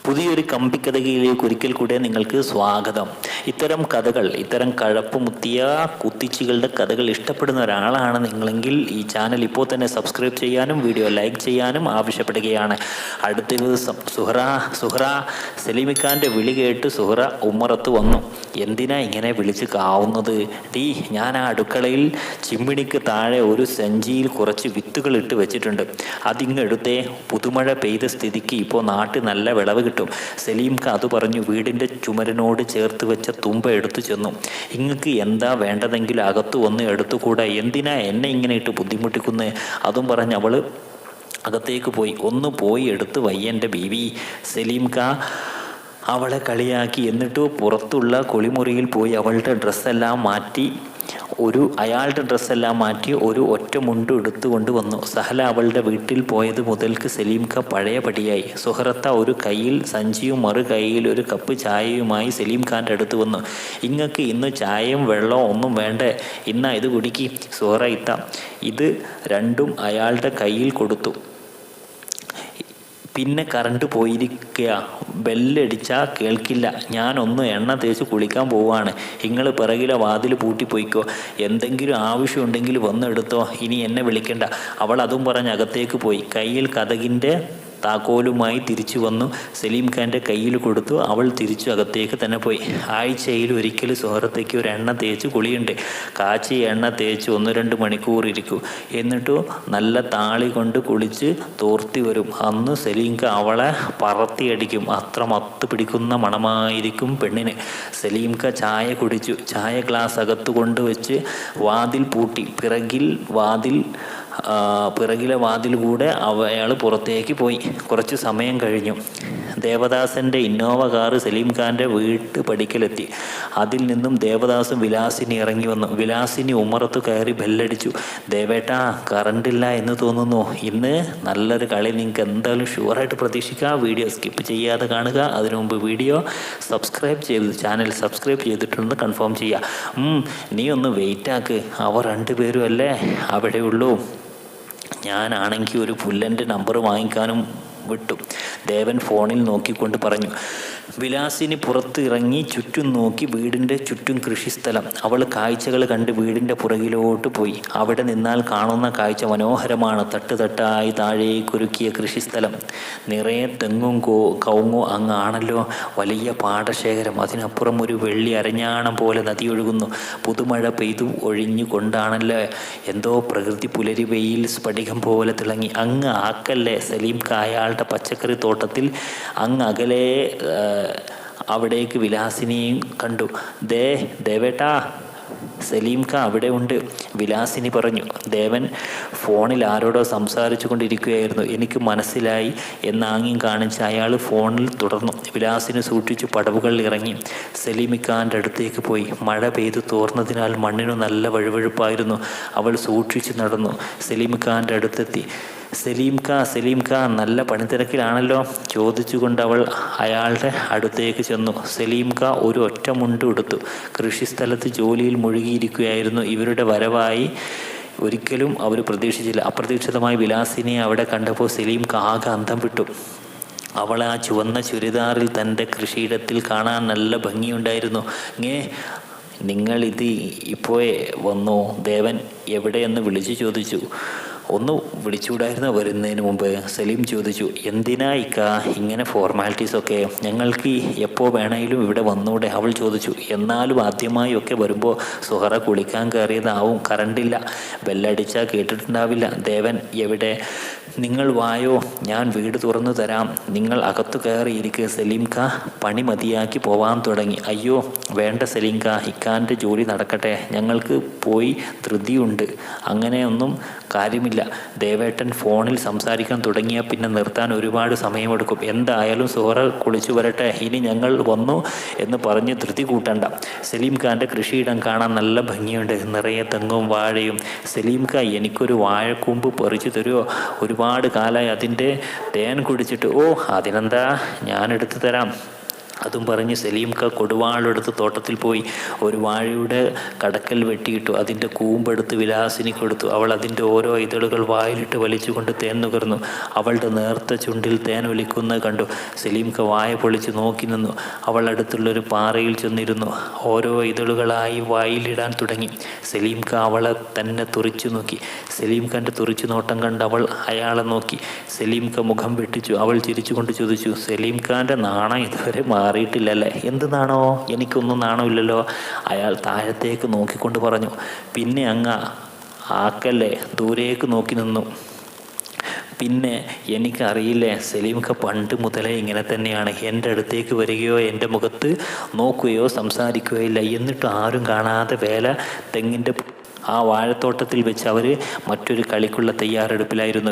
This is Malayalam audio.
പുതിയൊരു കമ്പിക്കഥയിലേക്ക് ഒരിക്കൽ കൂടെ നിങ്ങൾക്ക് സ്വാഗതം. ഇത്തരം കഥകൾ, ഇത്തരം കഴപ്പുമുത്തിയ കുത്തിച്ചികളുടെ കഥകൾ ഇഷ്ടപ്പെടുന്ന ഒരാളാണ് നിങ്ങളെങ്കിൽ ഈ ചാനൽ ഇപ്പോൾ തന്നെ സബ്സ്ക്രൈബ് ചെയ്യാനും വീഡിയോ ലൈക്ക് ചെയ്യാനും ആവശ്യപ്പെടുകയാണ്. അടുത്ത ദിവസം സുഹറ സലീമിക്കാൻ്റെ വിളി കേട്ട് സുഹറ ഉമ്മറത്ത് വന്നു. എന്തിനാ ഇങ്ങനെ വിളിച്ച് കാവുന്നത്? ഞാൻ ആ അടുക്കളയിൽ ചിമ്മിണിക്ക് താഴെ ഒരു സഞ്ചിയിൽ കുറച്ച് വിത്തുകൾ ഇട്ട് വെച്ചിട്ടുണ്ട്. അതിങ്ങെടുത്തേ, പുതുമഴ പെയ്ത സ്ഥിതിക്ക് ഇപ്പോൾ നാട്ടിൽ നല്ല വിളവ് കിട്ടും. സലീംക്ക് അത് പറഞ്ഞു വീടിൻ്റെ ചുമരിനോട് ചേർത്ത് വെച്ച തുമ്പ എടുത്തു ചെന്നു. ഇങ്ങക്ക് എന്താ വേണ്ടതെങ്കിൽ അകത്തു വന്ന് എടുത്തുകൂടാ, എന്തിനാ എന്നെ ഇങ്ങനെ ഇട്ട് ബുദ്ധിമുട്ടിക്കുന്നത്? അതും പറഞ്ഞ് അവൾ അകത്തേക്ക് പോയി. ഒന്ന് പോയി എടുത്ത് വയ്യൻ്റെ ബീവി. സലീംക്ക അവളെ കളിയാക്കി. എന്നിട്ട് പുറത്തുള്ള കുളിമുറിയിൽ പോയി അയാളുടെ ഡ്രസ്സെല്ലാം മാറ്റി ഒരു ഒറ്റ മുണ്ട് എടുത്തുകൊണ്ട് വന്നു. സഹല അവളുടെ വീട്ടിൽ പോയത് മുതൽക്ക് സലീംക്ക പഴയ പടിയായി. സുഹറത്ത ഒരു കയ്യിൽ സഞ്ചിയും മറു കയ്യിൽ ഒരു കപ്പ് ചായയുമായി സലീം ഖാൻ്റെ അടുത്ത് വന്നു. ഇങ്ങക്ക് ഇന്ന് ചായയും വെള്ളവും ഒന്നും വേണ്ടേ? ഇന്നാ ഇത് കുടിക്കി. സുഹറ ഇത്ത ഇത് രണ്ടും അയാളുടെ കയ്യിൽ കൊടുത്തു. പിന്നെ കറണ്ട് പോയിരിക്കുക, ബെല്ലടിച്ചാൽ കേൾക്കില്ല. ഞാനൊന്ന് എണ്ണ തേച്ച് കുളിക്കാൻ പോവാണ്. നിങ്ങൾ പിറകിലെ വാതിൽ പൂട്ടിപ്പോയിക്കോ. എന്തെങ്കിലും ആവശ്യമുണ്ടെങ്കിൽ വന്നെടുത്തോ, ഇനി എന്നെ വിളിക്കണ്ട. അവൾ അതും പറഞ്ഞ് അകത്തേക്ക് പോയി. കയ്യിൽ കതകിൻ്റെ താക്കോലുമായി തിരിച്ചു വന്നു. സലീം ഖാൻ്റെ കയ്യിൽ കൊടുത്തു. അവൾ തിരിച്ചു അകത്തേക്ക് തന്നെ പോയി. ആഴ്ചയിൽ ഒരിക്കൽ സുഹറത്തേക്ക് ഒരു എണ്ണ തേച്ച് കുളിയുണ്ട്. കാച്ചി എണ്ണ തേച്ച് 1-2 മണിക്കൂർ ഇരിക്കും. എന്നിട്ടു നല്ല താളി കൊണ്ട് കുളിച്ച് തോർത്തി വരും. അന്ന് സലീം ഖാൻ അവളെ പറത്തിയടിക്കും. അത്ര മത്ത് പിടിക്കുന്ന മണമായിരിക്കും പെണ്ണിന്. സലീം ഖാൻ ചായ കുടിച്ചു. ചായ ഗ്ലാസ് അകത്ത് കൊണ്ടുവച്ച് വാതിൽ പൂട്ടി. പിറകിലെ വാതിലൂടെ അയാൾ പുറത്തേക്ക് പോയി. കുറച്ച് സമയം കഴിഞ്ഞു. ദേവദാസൻ്റെ ഇന്നോവ കാറ് സലീം ഖാൻ്റെ വീട്ട് പടിക്കലെത്തി. അതിൽ നിന്നും ദേവദാസും വിലാസിനി ഇറങ്ങി വന്നു. വിലാസിനി ഉമ്മറത്ത് കയറി ബെല്ലടിച്ചു. ദേവേട്ടാ, കറണ്ടില്ല എന്ന് തോന്നുന്നു. ഇന്ന് നല്ലൊരു കളി നിങ്ങൾക്ക് എന്തായാലും ഷുവറായിട്ട് പ്രതീക്ഷിക്കാം. വീഡിയോ സ്കിപ്പ് ചെയ്യാതെ കാണുക. അതിനു മുമ്പ് ചാനൽ സബ്സ്ക്രൈബ് ചെയ്തിട്ടുണ്ടെന്ന് കൺഫേം ചെയ്യുക. നീ ഒന്ന് വെയിറ്റ് ആക്ക്. അവർ 2 പേരും അല്ലേ അവിടെയുള്ളൂ. ഞാനാണെങ്കിൽ ഒരു പുല്ലൻ്റെ നമ്പർ വാങ്ങിക്കാനും വിട്ടു. ദേവൻ ഫോണിൽ നോക്കിക്കൊണ്ട് പറഞ്ഞു. വിലാസിനി പുറത്ത് ഇറങ്ങി ചുറ്റും നോക്കി. വീടിൻ്റെ ചുറ്റും കൃഷിസ്ഥലം. അവൾ കാഴ്ചകൾ കണ്ട് വീടിൻ്റെ പുറകിലോട്ട് പോയി. അവിടെ നിന്നാൽ കാണുന്ന കാഴ്ച മനോഹരമാണ്. തട്ടുതട്ടായി താഴേക്കൊരുക്കിയ കൃഷിസ്ഥലം. നിറയെ തെങ്ങും കവുങ്ങും അങ്ങാണല്ലോ. വലിയ പാടശേഖരം. അതിനപ്പുറം ഒരു വെള്ളി അരഞ്ഞാണം പോലെ നദി ഒഴുകുന്നു. പുതുമഴ പെയ്തു ഒഴിഞ്ഞു കൊണ്ടാണല്ലോ. എന്തോ പ്രകൃതി പുലരി വെയിൽ സ്ഫടികം പോലെ തിളങ്ങി. അങ്ങ് ആക്കല്ലേ സലീം അയാളുടെ പച്ചക്കറി തോട്ടത്തിൽ അങ്ങ് അകലെ അവിടേക്ക് വിലാസിനിയും കണ്ടു. ദേവേട്ടാ, സലീം ഖാൻ അവിടെ ഉണ്ട്, വിലാസിനി പറഞ്ഞു. ദേവൻ ഫോണിൽ ആരോടോ സംസാരിച്ചു കൊണ്ടിരിക്കുകയായിരുന്നു. എനിക്ക് മനസ്സിലായി എന്നാംഗ്യം കാണിച്ച് അയാൾ ഫോണിൽ തുടർന്നു. വിലാസിനി സൂക്ഷിച്ചു പടവുകളിൽ ഇറങ്ങി സലീം ഖാൻ്റെ അടുത്തേക്ക് പോയി. മഴ പെയ്തു തോർന്നതിനാൽ മണ്ണിനു നല്ല വഴുവഴുപ്പായിരുന്നു. അവൾ സൂക്ഷിച്ചു നടന്നു. സലീം ഖാൻ്റെ അടുത്തെത്തി. സലീം ഖാൻ നല്ല പണിത്തിരക്കിലാണല്ലോ ചോദിച്ചുകൊണ്ട് അവൾ അയാളുടെ അടുത്തേക്ക് ചെന്നു. സലീം ഖാൻ ഒരു ഒറ്റ മുണ്ട് എടുത്തു. കൃഷിസ്ഥലത്ത് ജോലിയിൽ മുഴുകിയിരിക്കുകയായിരുന്നു. ഇവരുടെ വരവായി ഒരിക്കലും അവർ പ്രതീക്ഷിച്ചില്ല. അപ്രതീക്ഷിതമായി വിലാസിനെ അവിടെ കണ്ടപ്പോൾ സലീം ഖാൻ ആകെ അന്തം വിട്ടു. അവൾ ആ ചുവന്ന ചുരിദാറിൽ തൻ്റെ കൃഷിയിടത്തിൽ കാണാൻ നല്ല ഭംഗിയുണ്ടായിരുന്നു. നിങ്ങളിത് ഇപ്പോഴേ വന്നോ? ദേവൻ എവിടെയെന്ന് വിളിച്ചു ചോദിച്ചു. ഒന്ന് വിളിച്ചുകൂടായിരുന്നു വരുന്നതിന് മുമ്പ്? സലീം ചോദിച്ചു. എന്തിനാ ഇങ്ങനെ ഫോർമാലിറ്റീസൊക്കെ? ഞങ്ങൾക്ക് എപ്പോൾ വേണമെങ്കിലും ഇവിടെ വന്നൂടെ? അവൾ ചോദിച്ചു. എന്നാലും ആദ്യമായി ഒക്കെ വരുമ്പോൾ സുഹറ കുളിക്കാൻ കയറിയതാവും. കറണ്ടില്ല, ബെല്ലടിച്ചാൽ കേട്ടിട്ടുണ്ടാവില്ല. ദേവൻ എവിടെ? നിങ്ങൾ വായോ, ഞാൻ വീട് തുറന്നു തരാം. നിങ്ങൾ അകത്തു കയറിയിരിക്കുക. സലീം ഖാൻ പണി മതിയാക്കി പോവാൻ തുടങ്ങി. അയ്യോ വേണ്ട സലീം ഖാൻ, ഇക്കാൻ്റെ ജോലി നടക്കട്ടെ. ഞങ്ങൾക്ക് പോയി ധൃതിയുണ്ട്. അങ്ങനെയൊന്നും കാര്യമില്ല. ദേവേട്ടൻ ഫോണിൽ സംസാരിക്കാൻ തുടങ്ങിയാൽ പിന്നെ നിർത്താൻ ഒരുപാട് സമയമെടുക്കും. എന്തായാലും സുഹറ കുളിച്ചു വരട്ടെ, ഇനി ഞങ്ങൾ വന്നു എന്ന് പറഞ്ഞ് ധൃതി കൂട്ടണ്ട. സലീം ഖാൻ്റെ കൃഷിയിടം കാണാൻ നല്ല ഭംഗിയുണ്ട്. നിറയെ തെങ്ങും വാഴയും. സലീം ഖാൻ എനിക്കൊരു വാഴക്കൂമ്പ് പറിച്ചു തരുമോ? ഒരുപാട് കാലമായി അതിൻ്റെ തേൻ കുടിച്ചിട്ട്. അതിനെന്താ, ഞാൻ എടുത്തു തരാം. അതും പറഞ്ഞ് സലീംക്ക കൊടുവാളെടുത്ത് തോട്ടത്തിൽ പോയി ഒരു വാഴയുടെ കടക്കൽ വെട്ടിയിട്ടു. അതിൻ്റെ കൂമ്പെടുത്ത് വിലാസിനി കൊടുത്തു. അവൾ അതിൻ്റെ ഓരോ ഇതളുകൾ വായിലിട്ട് വലിച്ചുകൊണ്ട് തേൻ നുകർന്നു. അവളുടെ നേർത്ത ചുണ്ടിൽ തേൻ ഒലിക്കുന്നത് കണ്ടു. സലീംക്ക വായ പൊളിച്ച് നോക്കി നിന്നു. അവൾ അടുത്തുള്ളൊരു പാറയിൽ ചെന്നിരുന്നു. ഓരോ ഇതളുകളായി വായിലിടാൻ തുടങ്ങി. സലീംക്ക അവളെ തന്നെ തുറിച്ചു നോക്കി. സലീംഖാൻ്റെ തുറിച്ചു നോട്ടം കണ്ട് അവൾ അയാളെ നോക്കി. സലീംക്ക മുഖം വെട്ടിച്ചു. അവൾ ചിരിച്ചുകൊണ്ട് ചോദിച്ചു, സലീംഖാൻ്റെ നാണം ഇതുവരെ മാറിയിട്ടില്ലല്ലേ? എന്ത് നാണോ? എനിക്കൊന്നും നാണമില്ലല്ലോ. അയാൾ താഴത്തേക്ക് നോക്കിക്കൊണ്ട് പറഞ്ഞു. പിന്നെ അങ്ങ് ആക്കല്ലേ. ദൂരേക്ക് നോക്കി നിന്നു. പിന്നെ എനിക്കറിയില്ലേ, സലീംക്ക പണ്ട് മുതലേ ഇങ്ങനെ തന്നെയാണ്. എൻ്റെ അടുത്തേക്ക് വരികയോ എൻ്റെ മുഖത്ത് നോക്കുകയോ സംസാരിക്കുകയോ ഇല്ല. എന്നിട്ട് ആരും കാണാതെ തെങ്ങിൻ്റെ ആ വാഴത്തോട്ടത്തിൽ വെച്ച് അവർ മറ്റൊരു കളിക്കുള്ള തയ്യാറെടുപ്പിലായിരുന്നു.